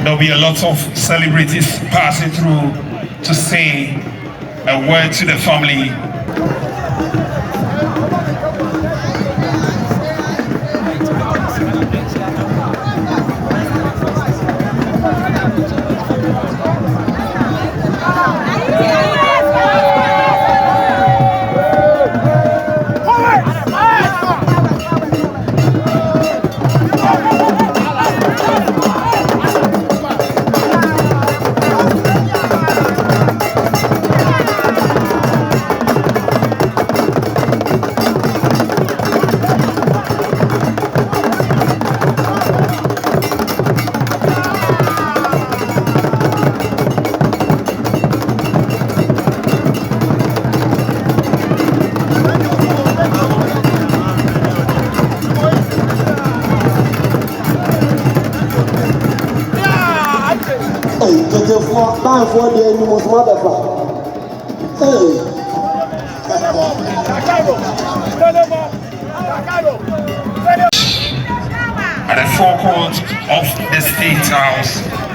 there'll be a lot of celebrities passing through to say a word to the family. For the animals, motherfucker. Hey. At the forecourt of the State House,